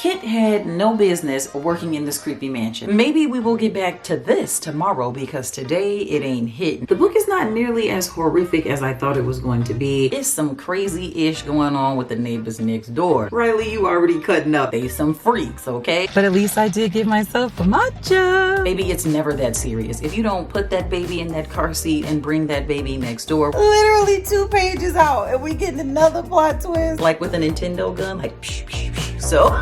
Kit had no business working in this creepy mansion. Maybe we will get back to this tomorrow because today it ain't hitting. The book is not nearly as horrific as I thought it was going to be. It's some crazy-ish going on with the neighbors next door. Riley, you already cutting up. They some freaks, okay? But at least I did give myself a matcha. Maybe it's never that serious. If you don't put that baby in that car seat and bring that baby next door. Literally 2 pages out and we getting another plot twist. Like with a Nintendo gun, like psh, psh, psh. So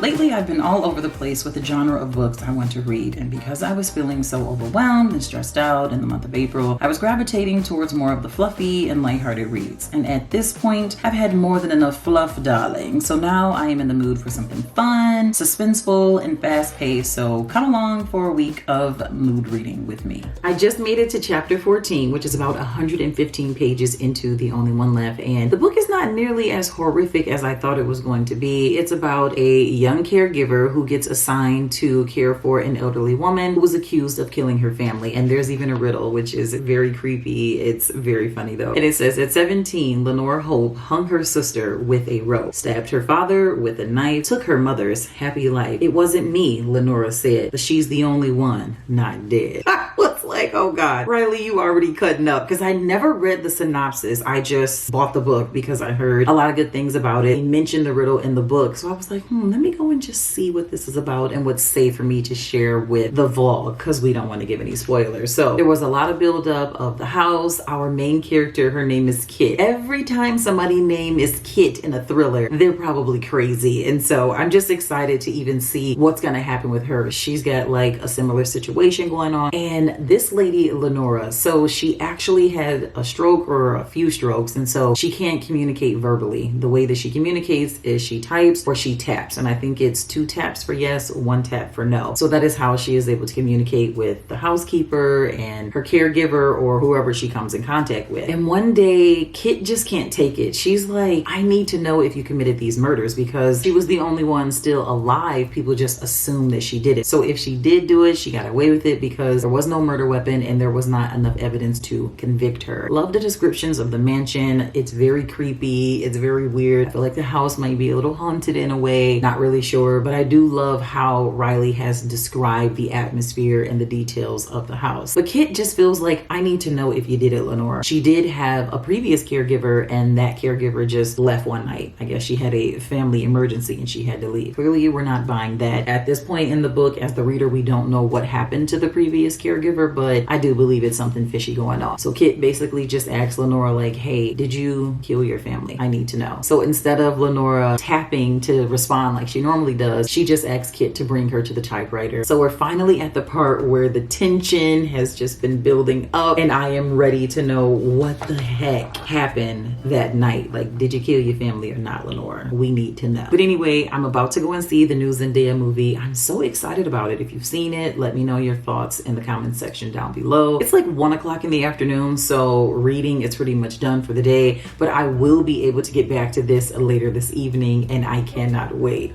lately, I've been all over the place with the genre of books I want to read, and because I was feeling so overwhelmed and stressed out in the month of April, I was gravitating towards more of the fluffy and lighthearted reads. And at this point, I've had more than enough fluff, darling. So now I am in the mood for something fun, suspenseful, and fast-paced, so come along for a week of mood reading with me. I just made it to chapter 14, which is about 115 pages into The Only One Left, and the book is not nearly as horrific as I thought it was going to be. It's about a young caregiver who gets assigned to care for an elderly woman who was accused of killing her family. And there's even a riddle, which is very creepy. It's very funny though. And it says, at 17, Lenore Hope hung her sister with a rope, stabbed her father with a knife, took her mother's happy life. It wasn't me, Lenora said, but she's the only one not dead. I was like, oh God, Riley, you already cutting up. Because I never read the synopsis. I just bought the book because I heard a lot of good things about it. They mentioned the riddle in the book. So I was like, let me go and just see what this is about and what's safe for me to share with the vlog because we don't want to give any spoilers. So there was a lot of buildup of the house. Our main character, her name is Kit. Every time somebody's name is Kit in a thriller, they're probably crazy. And so I'm just excited to even see what's going to happen with her. She's got like a similar situation going on. And this lady, Lenora, so she actually had a stroke or a few strokes. And so she can't communicate verbally. The way that she communicates is she types or she taps. And I think it's 2 taps for yes, 1 tap for no. So that is how she is able to communicate with the housekeeper and her caregiver or whoever she comes in contact with. And one day, Kit just can't take it. She's like, I need to know if you committed these murders because she was the only one still alive. People just assume that she did it. So if she did do it, she got away with it because there was no murder weapon and there was not enough evidence to convict her. Love the descriptions of the mansion. It's very creepy. It's very weird. I feel like the house might be a little haunted in a way. Not really sure, but I do love how Riley has described the atmosphere and the details of the house. But Kit just feels like, I need to know if you did it, Lenora. She did have a previous caregiver and that caregiver just left one night. I guess she had a family emergency and she had to leave. Clearly, we're not buying that. At this point in the book, as the reader, we don't know what happened to the previous caregiver, but I do believe it's something fishy going on. So Kit basically just asks Lenora like, hey, did you kill your family? I need to know. So instead of Lenora tapping to respond like she normally does, she just asks Kit to bring her to the typewriter. So we're finally at the part where the tension has just been building up and I am ready to know what the heck happened that night. Like, did you kill your family or not, Lenora? We need to know. But anyway, I'm about to go and see the new Zendaya movie. I'm so excited about it. If you've seen it, let me know your thoughts in the comments section down below. It's like 1 o'clock in the afternoon, so reading is pretty much done for the day, but I will be able to get back to this later this evening and I cannot wait.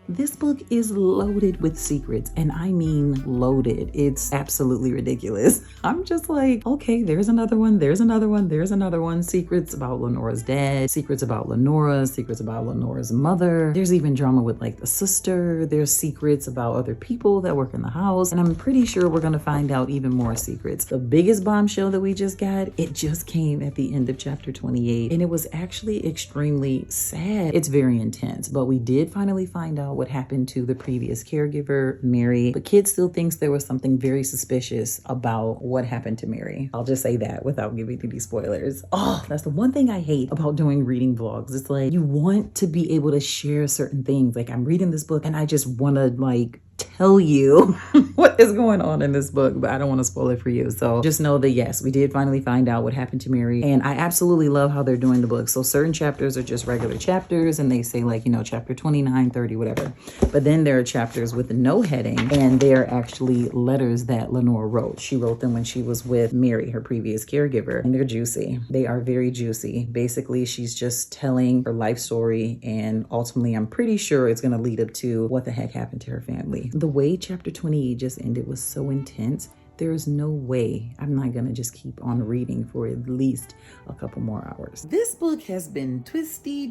This book is loaded with secrets, and I mean loaded. It's absolutely ridiculous. I'm just like, okay, there's another one, there's another one, there's another one. Secrets about Lenora's dad, secrets about Lenora, secrets about Lenora's mother. There's even drama with like the sister. There's secrets about other people that work in the house, and I'm pretty sure we're gonna find out even more secrets. The biggest bombshell that we just got, it just came at the end of chapter 28, and it was actually extremely sad. It's very intense, but we did finally find out what happened to the previous caregiver, Mary. But Kid still thinks there was something very suspicious about what happened to Mary. I'll just say that without giving any spoilers. Oh, that's the one thing I hate about doing reading vlogs. It's like you want to be able to share certain things. Like I'm reading this book and I just want to like tell you what is going on in this book, but I don't want to spoil it for you. So just know that yes, we did finally find out what happened to Mary. And I absolutely love how they're doing the book. So certain chapters are just regular chapters and they say like, you know, chapter 29, 30, whatever. But then there are chapters with no heading and they're actually letters that Lenore wrote. She wrote them when she was with Mary, her previous caregiver, and they're juicy. They are very juicy. Basically, she's just telling her life story and ultimately I'm pretty sure it's going to lead up to what the heck happened to her family. The way chapter 28 just ended was so intense. There is no way I'm not gonna just keep on reading for at least a couple more hours. This book has been twisty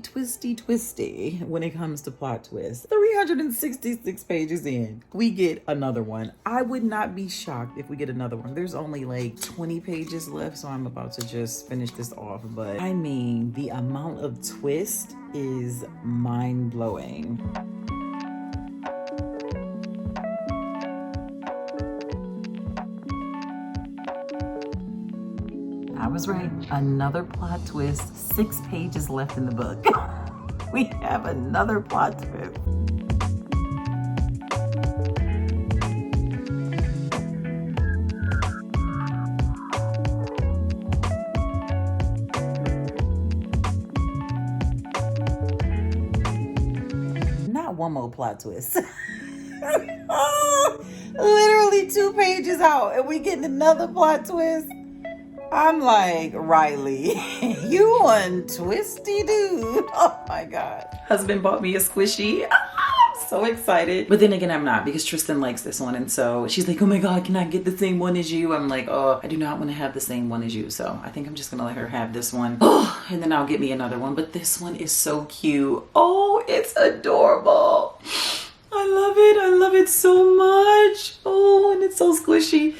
when it comes to plot twists. 366 pages in, we get another one. I would not be shocked if we get another one. There's only like 20 pages left, so I'm about to just finish this off. But I mean, the amount of twist is mind-blowing. I was right. Another plot twist. 6 pages left in the book. We have another plot twist. Not one more plot twist. Literally 2 pages out and we getting another plot twist. I'm like, Riley, you one twisty dude. Oh my God. Husband bought me a squishy. I'm so excited. But then again, I'm not because Tristan likes this one. And so she's like, oh my God, can I get the same one as you? I'm like, oh, I do not want to have the same one as you. So I think I'm just going to let her have this one. Oh, and then I'll get me another one. But this one is so cute. Oh, it's adorable. I love it. I love it so much. Oh, and it's so squishy.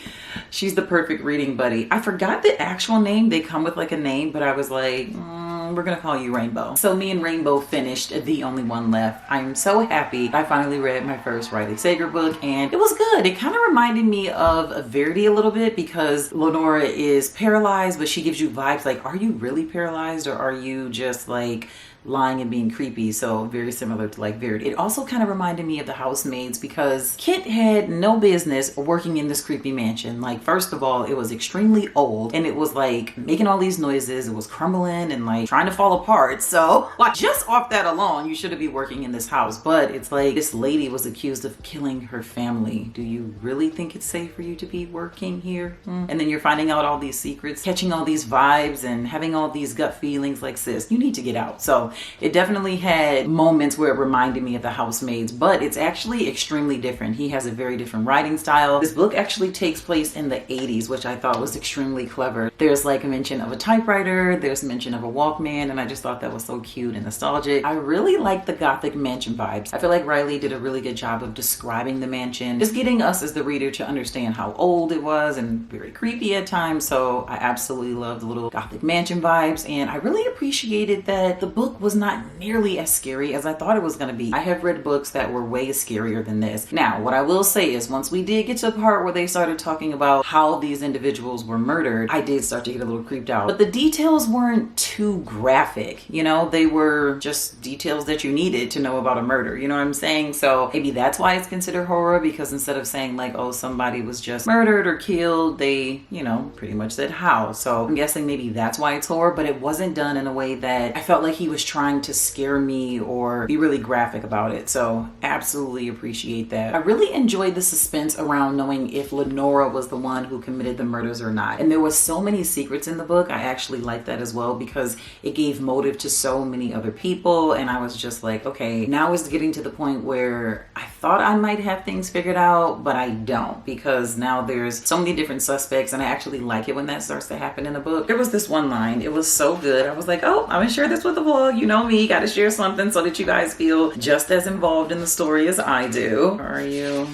She's the perfect reading buddy. I forgot the actual name. They come with like a name, but I was like, we're gonna call you Rainbow. So me and Rainbow finished The Only One Left. I'm so happy. I finally read my first Riley Sager book and it was good. It kind of reminded me of Verity a little bit because Lenora is paralyzed, but she gives you vibes like, are you really paralyzed or are you just like lying and being creepy? So very similar to like Verity. It also kind of reminded me of the housemaids because Kit had no business working in this creepy mansion. Like first of all, it was extremely old and it was like making all these noises. It was crumbling and like trying to fall apart. So like just off that alone, you shouldn't be working in this house. But it's like this lady was accused of killing her family. Do you really think it's safe for you to be working here? And then you're finding out all these secrets, catching all these vibes and having all these gut feelings like, sis, you need to get out. So it definitely had moments where it reminded me of the housemaids, but it's actually extremely different. He has a very different writing style. This book actually takes place in the 80s, which I thought was extremely clever. There's like a mention of a typewriter, there's mention of a Walkman, and I just thought that was so cute and nostalgic. I really like the Gothic mansion vibes. I feel like Riley did a really good job of describing the mansion, just getting us as the reader to understand how old it was and very creepy at times. So I absolutely love the little Gothic mansion vibes, and I really appreciated that the book was not nearly as scary as I thought it was going to be. I have read books that were way scarier than this. Now, what I will say is once we did get to the part where they started talking about how these individuals were murdered, I did start to get a little creeped out. But the details weren't too graphic, you know? They were just details that you needed to know about a murder, you know what I'm saying? So maybe that's why it's considered horror, because instead of saying like, oh, somebody was just murdered or killed, they, you know, pretty much said how. So I'm guessing maybe that's why it's horror, but it wasn't done in a way that I felt like he was trying to scare me or be really graphic about it. So absolutely appreciate that. I really enjoyed the suspense around knowing if Lenora was the one who committed the murders or not. And there was so many secrets in the book. I actually liked that as well because it gave motive to so many other people. And I was just like, okay, now it's getting to the point where I thought I might have things figured out, but I don't, because now there's so many different suspects and I actually like it when that starts to happen in a book. There was this one line, it was so good. I was like, oh, I'm gonna share this with the vlog. You know me, gotta share something so that you guys feel just as involved in the story as I do. Are you?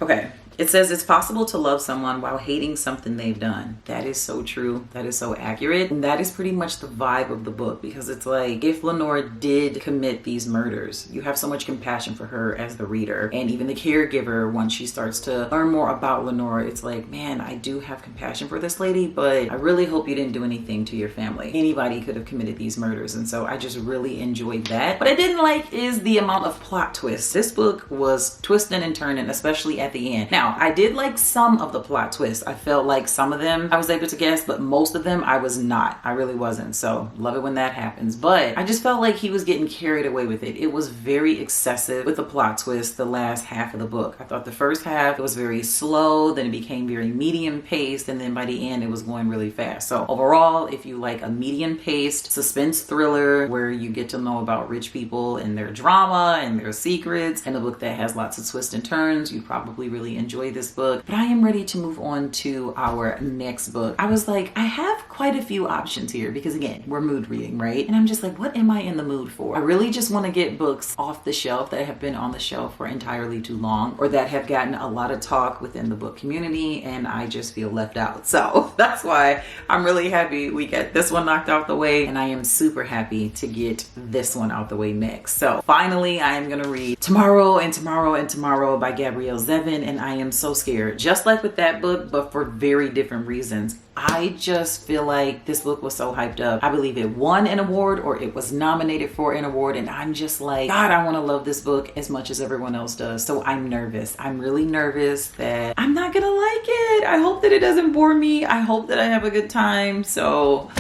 Okay. It says it's possible to love someone while hating something they've done. That is so true. That is so accurate. And that is pretty much the vibe of the book, because it's like, if Lenore did commit these murders, you have so much compassion for her as the reader, and even the caregiver. Once she starts to learn more about Lenore, it's like, man, I do have compassion for this lady, but I really hope you didn't do anything to your family. Anybody could have committed these murders. And so I just really enjoyed that. What I didn't like is the amount of plot twists. This book was twisting and turning, especially at the end. Now, I did like some of the plot twists. I felt like some of them I was able to guess, but most of them I was not. I really wasn't. So love it when that happens. But I just felt like he was getting carried away with it. It was very excessive with the plot twist the last half of the book. I thought the first half, it was very slow, then it became very medium paced, and then by the end it was going really fast. So overall, if you like a medium paced suspense thriller where you get to know about rich people and their drama and their secrets, and a book that has lots of twists and turns, you probably really enjoy this book. But I am ready to move on to our next book. I was like, I have quite a few options here, because again, we're mood reading, right? And I'm just like, what am I in the mood for? I really just want to get books off the shelf that have been on the shelf for entirely too long, or that have gotten a lot of talk within the book community, and I just feel left out. So that's why I'm really happy we get this one knocked out the way, and I am super happy to get this one out the way next. So finally, I am gonna read Tomorrow and Tomorrow and Tomorrow by Gabrielle Zevin, and I am so scared. Just like with that book, but for very different reasons. I just feel like this book was so hyped up. I believe it won an award, or it was nominated for an award, and I'm just like, God, I want to love this book as much as everyone else does. So I'm nervous. I'm really nervous that I'm not gonna like it. I hope that it doesn't bore me. I hope that I have a good time. So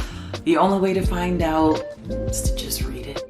the only way to find out is to just read it.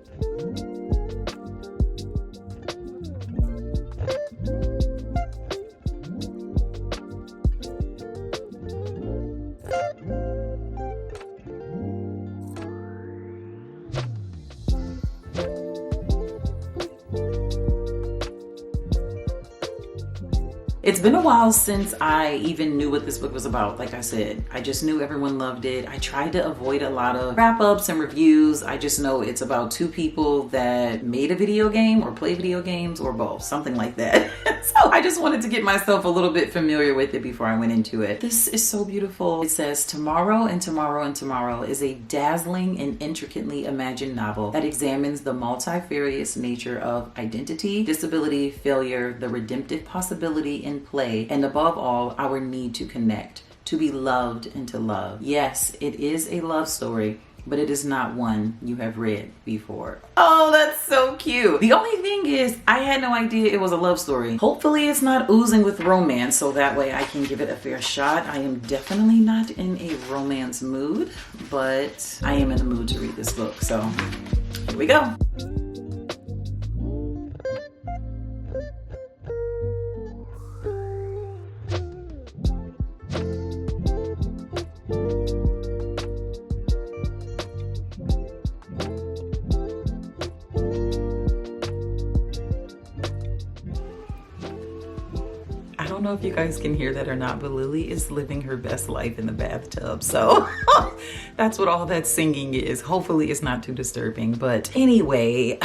It's been a while since I even knew what this book was about. Like I said, I just knew everyone loved it. I tried to avoid a lot of wrap-ups and reviews. I just know it's about two people that made a video game or play video games or both, something like that. So I just wanted to get myself a little bit familiar with it before I went into it. This is so beautiful. It says, Tomorrow and Tomorrow and Tomorrow is a dazzling and intricately imagined novel that examines the multifarious nature of identity, disability, failure, the redemptive possibility in play, and above all, our need to connect, to be loved and to love. Yes, it is a love story, but it is not one you have read before. Oh, that's so cute. The only thing is, I had no idea it was a love story. Hopefully it's not oozing with romance, so that way I can give it a fair shot. I am definitely not in a romance mood, but I am in the mood to read this book. So here we go. I don't know if you guys can hear that or not, but Lily is living her best life in the bathtub. So that's what all that singing is. Hopefully it's not too disturbing. But anyway,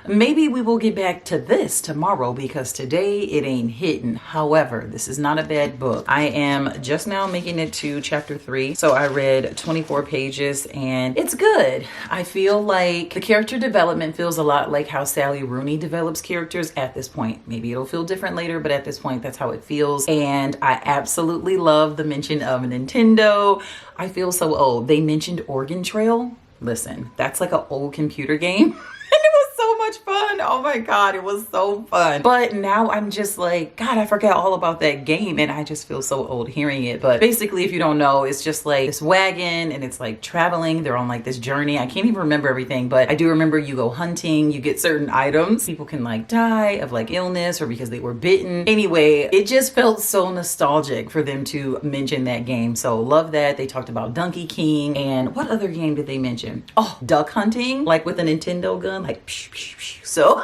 maybe we will get back to this tomorrow, because today it ain't hitting. However, this is not a bad book. I am just now making it to chapter 3. So I read 24 pages and it's good. I feel like the character development feels a lot like how Sally Rooney develops characters at this point. Maybe it'll feel different later, but at this point, that's how it feels. And I absolutely love the mention of Nintendo. I feel so old. They mentioned Oregon Trail. Listen, that's like an old computer game. And it was so much fun. Oh my God, it was so fun. But now I'm just like, God, I forgot all about that game. And I just feel so old hearing it. But basically, if you don't know, it's just like this wagon and it's like traveling. They're on like this journey. I can't even remember everything, but I do remember you go hunting, you get certain items. People can like die of like illness or because they were bitten. Anyway, it just felt so nostalgic for them to mention that game. So love that. They talked about Donkey King, and what other game did they mention? Oh, duck hunting, like with a Nintendo gun, like psh, psh, psh. So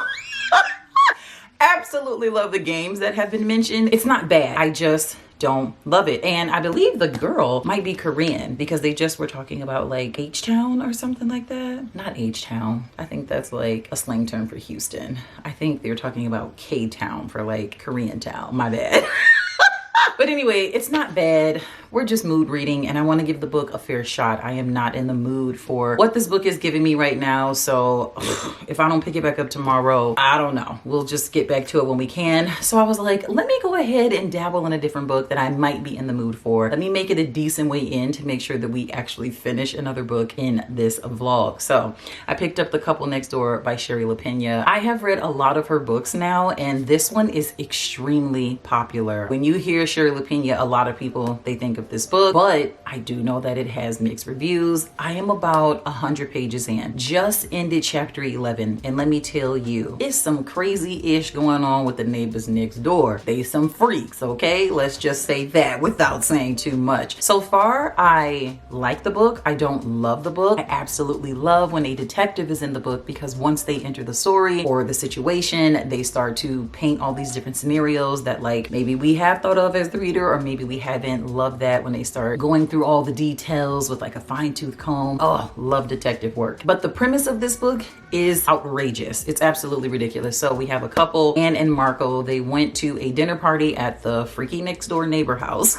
absolutely love the games that have been mentioned. It's not bad. I just don't love it. And I believe the girl might be Korean, because they just were talking about like H-Town or something like that. Not H-Town. I think that's like a slang term for Houston. I think they're talking about K-Town for like Korean town. My bad. But anyway, it's not bad. We're just mood reading, and I want to give the book a fair shot. I am not in the mood for what this book is giving me right now. So if I don't pick it back up tomorrow, I don't know. We'll just get back to it when we can. So I was like, let me go ahead and dabble in a different book that I might be in the mood for. Let me make it a decent way in to make sure that we actually finish another book in this vlog. So I picked up The Couple Next Door by Shari Lapena. I have read a lot of her books now, and this one is extremely popular. When you hear Shari Lapena, a lot of people, they think of this book, but I do know that it has mixed reviews. I am about 100 pages in, just ended chapter 11, and let me tell you, it's some crazy-ish going on with the neighbors next door. They some freaks, okay? Let's just say that without saying too much. So far, I like the book. I don't love the book. I absolutely love when a detective is in the book, because once they enter the story or the situation, they start to paint all these different scenarios that like maybe we have thought of as the reader, or maybe we haven't. Love that when they start going through all the details with like a fine-tooth comb. Oh, love detective work. But the premise of this book is outrageous. It's absolutely ridiculous. So we have a couple, Anne and Marco. They went to a dinner party at the freaky next door neighbor house.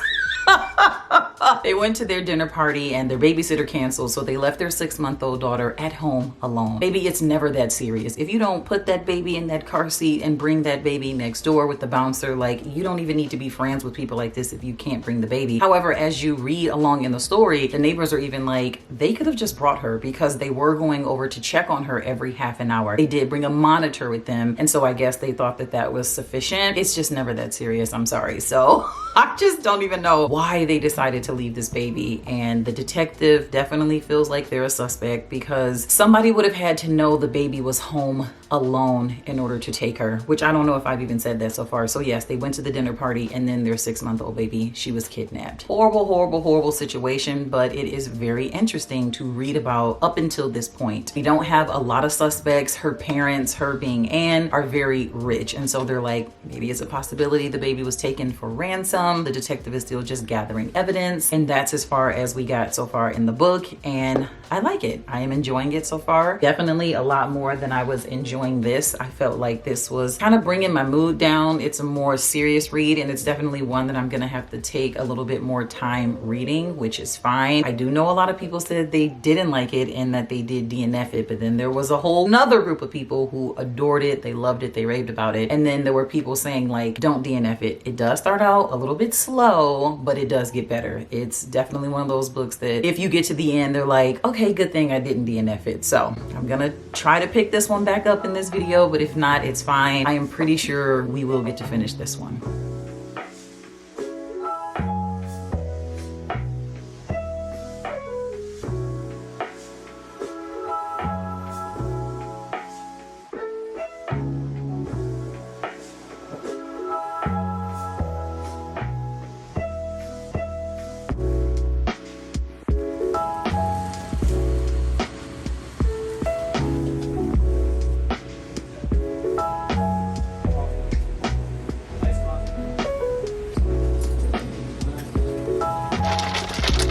They went to their dinner party and their babysitter canceled, so they left their 6-month-old daughter at home alone. Maybe it's never that serious. If you don't put that baby in that car seat and bring that baby next door with the bouncer, like, you don't even need to be friends with people like this if you can't bring the baby. However, as you read along in the story, the neighbors are even like, they could have just brought her, because they were going over to check on her every half an hour. They did bring a monitor with them, and so I guess they thought that that was sufficient. It's just never that serious. I'm sorry. So I just don't even know why they decided to leave this baby. And the detective definitely feels like they're a suspect, because somebody would have had to know the baby was home alone in order to take her, which I don't know if I've even said that so far. So yes, they went to the dinner party, and then their 6-month-old baby, she was kidnapped. Horrible, horrible, horrible situation, but it is very interesting to read about up until this point. We don't have a lot of suspects. Her parents, her being Anne, are very rich, and so they're like, maybe it's a possibility the baby was taken for ransom. The detective is still just gathering evidence, and that's as far as we got so far in the book, and I like it. I am enjoying it so far. Definitely a lot more than I was enjoying this. I felt like this was kind of bringing my mood down. It's a more serious read, and it's definitely one that I'm gonna have to take a little bit more time reading, which is fine. I do know a lot of people said they didn't like it and that they did DNF it, but then there was a whole nother group of people who adored it. They loved it. They raved about it. And then there were people saying like, don't DNF it. It does start out a little bit slow, but it does get better. It's definitely one of those books that if you get to the end, they're like, okay, good thing I didn't DNF it. So I'm gonna try to pick this one back up in this video, but if not, it's fine. I am pretty sure we will get to finish this one.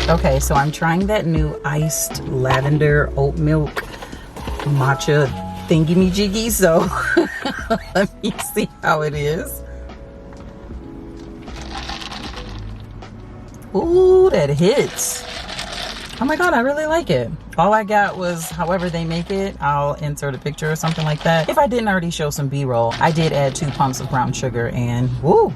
Okay, so I'm trying that new iced lavender oat milk matcha thingy-me-jiggy, so let me see how it is. Ooh, that hits. Oh my God, I really like it. All I got was however they make it. I'll insert a picture or something like that. If I didn't already show some B-roll, I did add 2 pumps of brown sugar and woo.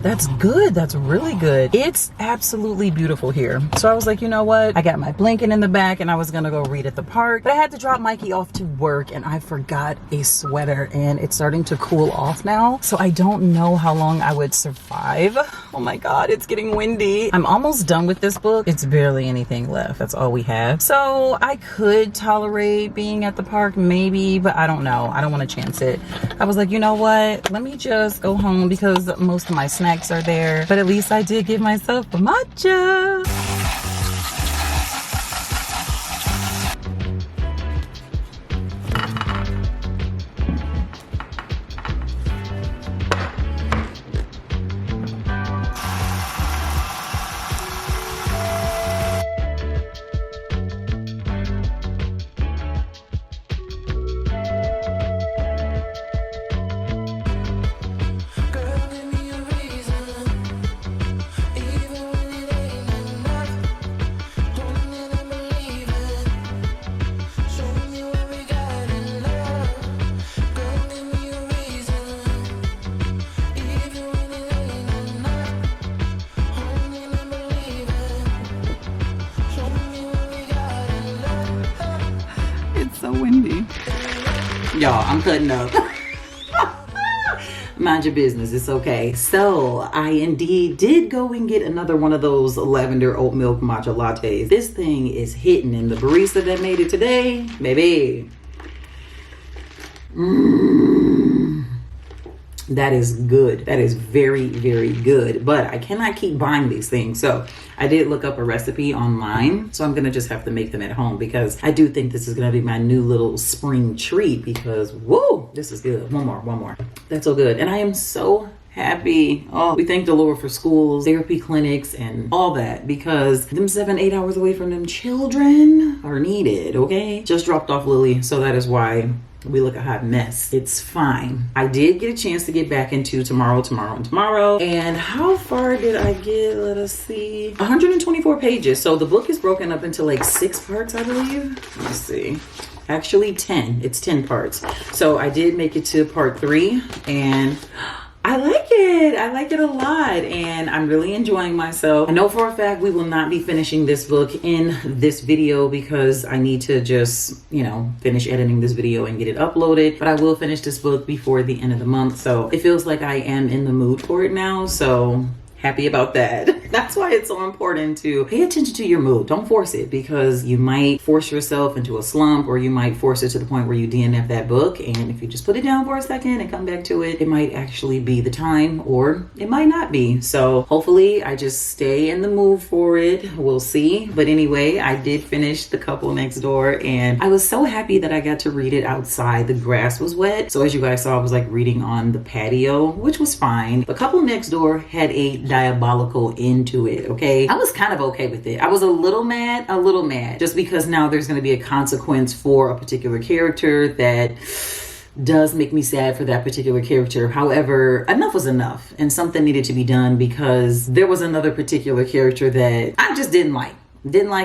That's good. That's really good. It's absolutely beautiful here. So I was like, you know what? I got my blanket in the back and I was gonna go read at the park, but I had to drop Mikey off to work and I forgot a sweater and it's starting to cool off now. So I don't know how long I would survive. Oh my God, it's getting windy. I'm almost done with this book. It's barely anything left. That's all we have. So I could tolerate being at the park maybe, but I don't know. I don't want to chance it. I was like, you know what? Let me just go home because most of my snacks are there, but at least I did give myself a matcha. Girl, Y'all, I'm cutting up. Mind your business, it's okay. So I indeed did go and get another one of those lavender oat milk matcha lattes. This thing is hitting, and the barista that made it today, baby. That is good. That is very, very good. But I cannot keep buying these things. So I did look up a recipe online. So I'm going to just have to make them at home, because I do think this is going to be my new little spring treat, because whoa, this is good. One more. That's so good. And I am so happy. Oh, we thank the Lord for schools, therapy clinics, and all that, because them 7-8 hours away from them children are needed. Okay. Just dropped off Lily. So that is why we look a hot mess. It's fine. I did get a chance to get back into tomorrow. And how far did I get? Let us see. 124 pages. So the book is broken up into like 6 parts, I believe. Let's see. Actually 10. It's 10 parts. So I did make it to part 3, and I like it. I like it a lot, and I'm really enjoying myself. I know for a fact we will not be finishing this book in this video, because I need to just, finish editing this video and get it uploaded. But I will finish this book before the end of the month. So it feels like I am in the mood for it now. So happy about that. That's why it's so important to pay attention to your mood. Don't force it, because you might force yourself into a slump, or you might force it to the point where you DNF that book. And if you just put it down for a second and come back to it, it might actually be the time, or it might not be. So hopefully I just stay in the mood for it. We'll see. But anyway, I did finish The Couple Next Door, and I was so happy that I got to read it outside. The grass was wet. So as you guys saw, I was like reading on the patio, which was fine. The Couple Next Door had a diabolical into it. Okay, I was kind of okay with it. I was a little mad, just because now there's going to be a consequence for a particular character that does make me sad for that particular character. However, enough was enough, and something needed to be done, because there was another particular character that I just didn't like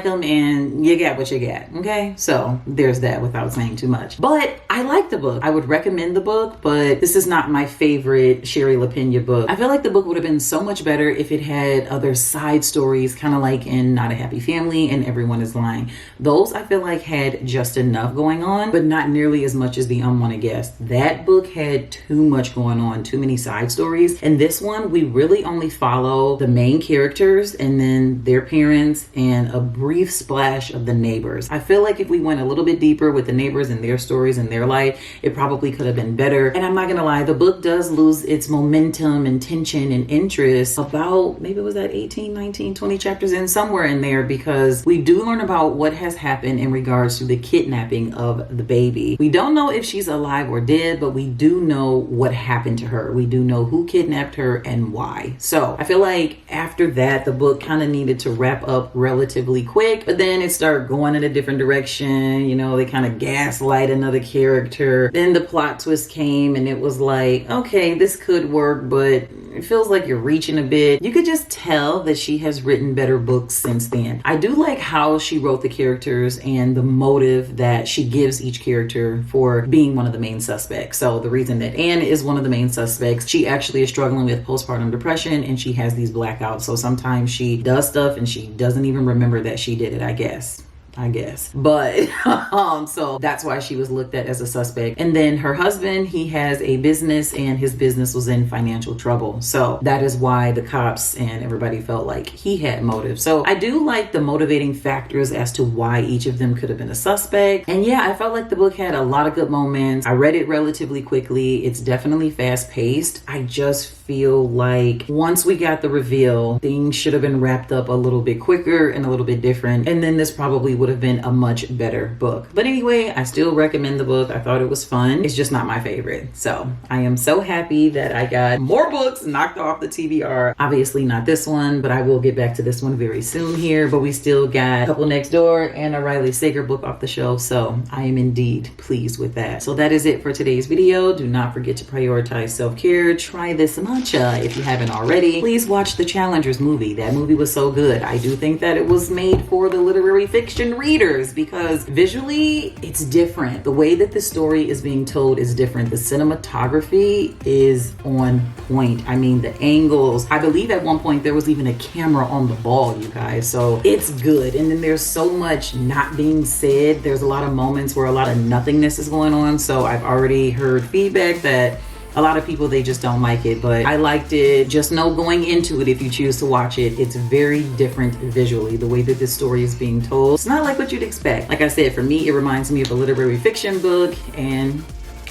them, and you got what you got. Okay, so there's that, without saying too much. But I like the book. I would recommend the book, but this is not my favorite Shari Lapena book. I feel like the book would have been so much better if it had other side stories, kind of like in Not a Happy Family and Everyone is Lying. Those I feel like had just enough going on, but not nearly as much as The Unwanted Guest. That book had too much going on, too many side stories. And this one, we really only follow the main characters, and then their parents, and a brief splash of the neighbors. I feel like if we went a little bit deeper with the neighbors and their stories and their life, it probably could have been better. And I'm not gonna lie, the book does lose its momentum and tension and interest about, maybe it was that 18, 19, 20 chapters in, somewhere in there, because we do learn about what has happened in regards to the kidnapping of the baby. We don't know if she's alive or dead, but we do know what happened to her. We do know who kidnapped her and why. So I feel like after that, the book kind of needed to wrap up relatively quick, but then it started going in a different direction. They kind of gaslight another character. Then the plot twist came, and it was like, okay, this could work, but it feels like you're reaching a bit. You could just tell that she has written better books since then. I do like how she wrote the characters and the motive that she gives each character for being one of the main suspects. So the reason that Anne is one of the main suspects, she actually is struggling with postpartum depression, and she has these blackouts. So sometimes she does stuff and she doesn't even remember that she did it, I guess. But so that's why she was looked at as a suspect. And then her husband, he has a business, and his business was in financial trouble. So that is why the cops and everybody felt like he had motive. So I do like the motivating factors as to why each of them could have been a suspect. And yeah, I felt like the book had a lot of good moments. I read it relatively quickly. It's definitely fast paced. I just feel like once we got the reveal, things should have been wrapped up a little bit quicker and a little bit different. And then this probably would have been a much better book. But anyway, I still recommend the book. I thought it was fun. It's just not my favorite. So I am so happy that I got more books knocked off the TBR. Obviously not this one, but I will get back to this one very soon here. But we still got Couple Next Door and a Riley Sager book off the shelf. So I am indeed pleased with that. So that is it for today's video. Do not forget to prioritize self-care. Try this month matcha. If you haven't already, please watch the Challengers movie. That movie was so good. I do think that it was made for the literary fiction readers because visually it's different. The way that the story is being told is different. The cinematography is on point. I mean, the angles. I believe at one point there was even a camera on the ball, you guys. So it's good. And then there's so much not being said. There's a lot of moments where a lot of nothingness is going on. So I've already heard feedback that a lot of people, they just don't like it, but I liked it. Just know going into it, if you choose to watch it, it's very different visually. The way that this story is being told, it's not like what you'd expect. Like I said, for me, it reminds me of a literary fiction book, and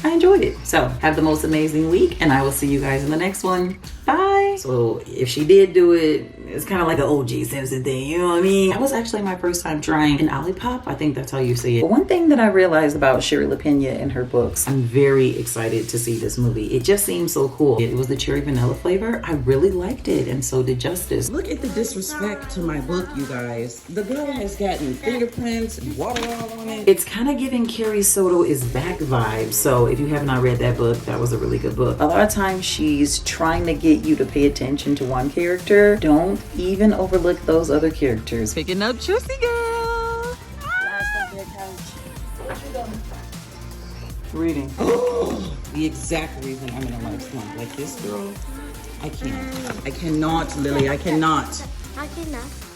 I enjoyed it. So have the most amazing week, and I will see you guys in the next one. Bye. So if she did do it, it's kind of like an OG Simpson thing, you know what I mean? That was actually my first time trying an Olipop. I think that's how you say it. But one thing that I realized about Shari Lapena and her books, I'm very excited to see this movie. It just seems so cool. It was the cherry vanilla flavor. I really liked it, and so did Justice. Look at the disrespect to my book, you guys. The girl has gotten fingerprints and water all on it. It's kind of giving Carrie Soto is back vibes. So if you have not read that book, that was a really good book. A lot of times she's trying to get you to pay attention to one character. Don't even overlook those other characters. Picking up Juicy Girl. Reading. The exact reason I'm in a life slump. Like this girl, I can't. I cannot, Lily. I cannot. I cannot.